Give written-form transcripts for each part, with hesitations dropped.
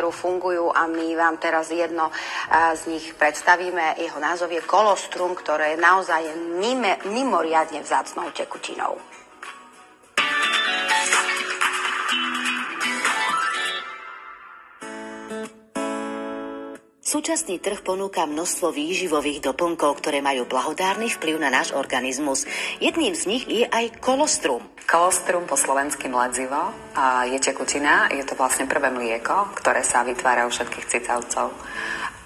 fungujú a my vám teraz jedno z nich predstavíme. Jeho názov je kolostrum, ktoré je naozaj mimoriadne vzácnou tekutinou. Súčasný trh ponúka množstvo výživových doplnkov, ktoré majú blahodárny vplyv na náš organizmus. Jedným z nich je aj kolostrum. Kolostrum po slovensky mladzivo je tekutina. Je to vlastne prvé mlieko, ktoré sa vytvára u všetkých cicavcov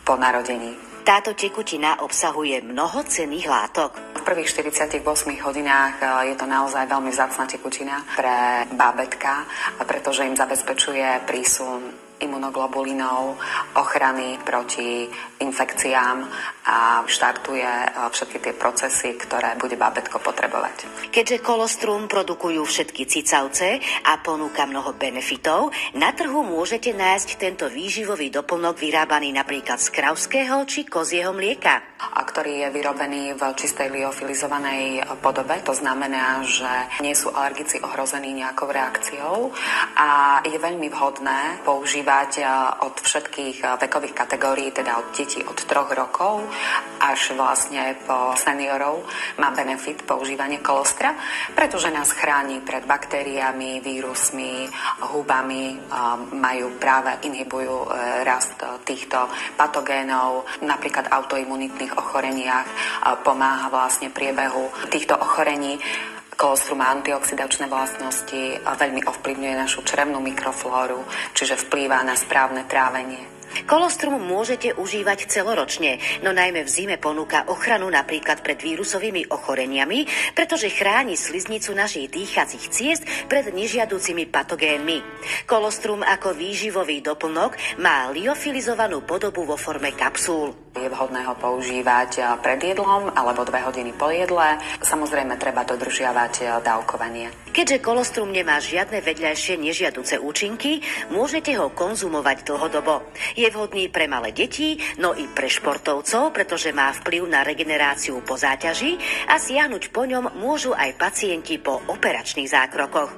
po narodení. Táto tekutina obsahuje mnoho cenných látok. V prvých 48 hodinách je to naozaj veľmi vzácna tekutina pre bábätká, pretože im zabezpečuje prísun imunoglobulinov, ochrany proti infekciám a štartuje všetky tie procesy, ktoré bude bábätko potrebovať. Keďže kolostrum produkujú všetky cicavce a ponúka mnoho benefitov, na trhu môžete nájsť tento výživový doplnok vyrábaný napríklad z kravského či kozieho mlieka. A ktorý je vyrobený v čistej liofilizovanej podobe. To znamená, že nie sú alergici ohrození nejakou reakciou a je veľmi vhodné používať od všetkých vekových kategórií, teda od detí od 3 rokov až vlastne po seniorov má benefit používanie kolostra, pretože nás chráni pred baktériami, vírusmi, hubami, inhibujú rast týchto patogénov, napríklad autoimunitných ochoreniach, pomáha vlastne priebehu týchto ochorení. Kolostrum má antioxidačné vlastnosti a veľmi ovplyvňuje našu črevnú mikroflóru, čiže vplýva na správne trávenie. Kolostrum môžete užívať celoročne, no najmä v zime ponúka ochranu napríklad pred vírusovými ochoreniami, pretože chráni sliznicu našich dýchacích ciest pred nežiaducimi patogénmi. Kolostrum ako výživový doplnok má liofilizovanú podobu vo forme kapsúl. Je vhodné ho používať pred jedlom alebo 2 hodiny po jedle. Samozrejme, treba dodržiavať dávkovanie. Keďže kolostrum nemá žiadne vedľajšie nežiaduce účinky, môžete ho konzumovať dlhodobo. Je vhodný pre malé deti, no i pre športovcov, pretože má vplyv na regeneráciu po záťaži a siahnuť po ňom môžu aj pacienti po operačných zákrokoch.